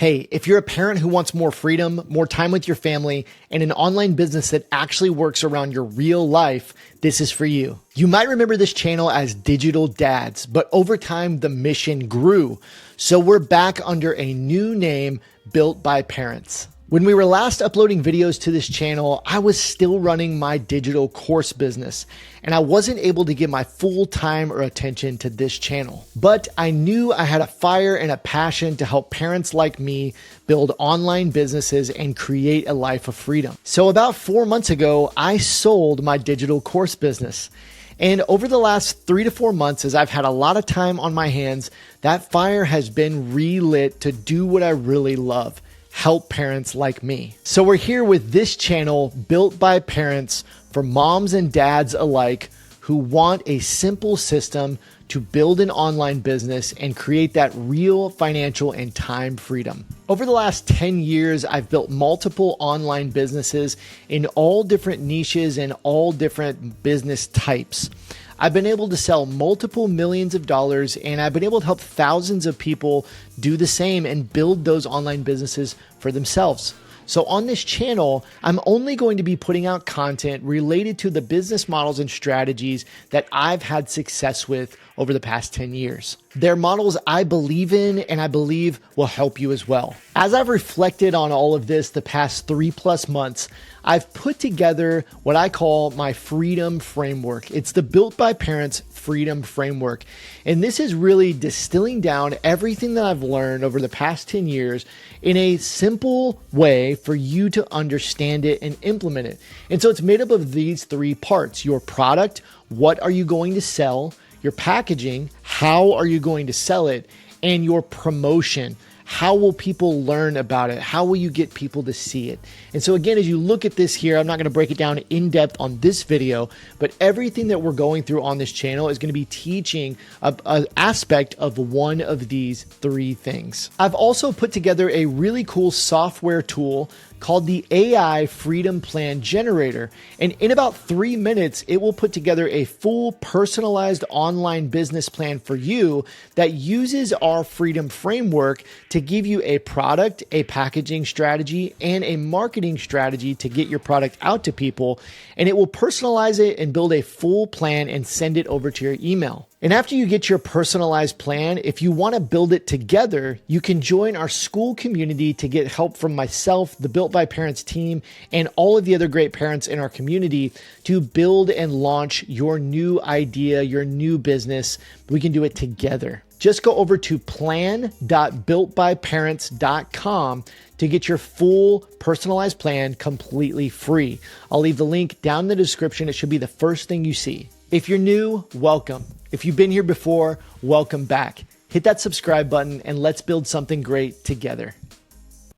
Hey, if you're a parent who wants more freedom, more time with your family, and an online business that actually works around your real life, this is for you. You might remember this channel as Digital Dads, but over time the mission grew. So we're back under a new name, Built by Parents. When we were last uploading videos to this channel, I was still running my digital course business, and I wasn't able to give my full time or attention to this channel. But I knew I had a fire and a passion to help parents like me build online businesses and create a life of freedom. So about 4 months ago, I sold my digital course business. And over the last 3 to 4 months, as I've had a lot of time on my hands, that fire has been relit to do what I really love: help parents like me. So we're here with this channel, Built by Parents, for moms and dads alike who want a simple system to build an online business and create that real financial and time freedom. Over the last 10 years, I've built multiple online businesses in all different niches and all different business types. I've been able to sell multiple millions of dollars, and I've been able to help thousands of people do the same and build those online businesses for themselves. So on this channel, I'm only going to be putting out content related to the business models and strategies that I've had success with over the past 10 years. They're models I believe in and I believe will help you as well. As I've reflected on all of this the past 3+ months, I've put together what I call my freedom framework. It's the Built by Parents freedom framework. And this is really distilling down everything that I've learned over the past 10 years in a simple way for you to understand it and implement it. And so it's made up of these 3 parts: your product, what are you going to sell; your packaging, how are you going to sell it; and your promotion. How will people learn about it? How will you get people to see it? And so again, as you look at this here, I'm not going to break it down in depth on this video, but everything that we're going through on this channel is going to be teaching an aspect of one of these 3 things. I've also put together a really cool software tool called the AI Freedom Plan Generator. And in about 3 minutes, it will put together a full personalized online business plan for you that uses our freedom framework to give you a product, a packaging strategy, and a marketing strategy to get your product out to people. And it will personalize it and build a full plan and send it over to your email. And after you get your personalized plan, if you want to build it together, you can join our school community to get help from myself, the Built by Parents team, and all of the other great parents in our community to build and launch your new idea, your new business. We can do it together. Just go over to plan.builtbyparents.com to get your full personalized plan completely free. I'll leave the link down in the description. It should be the first thing you see. If you're new, welcome. If you've been here before, welcome back. Hit that subscribe button and let's build something great together.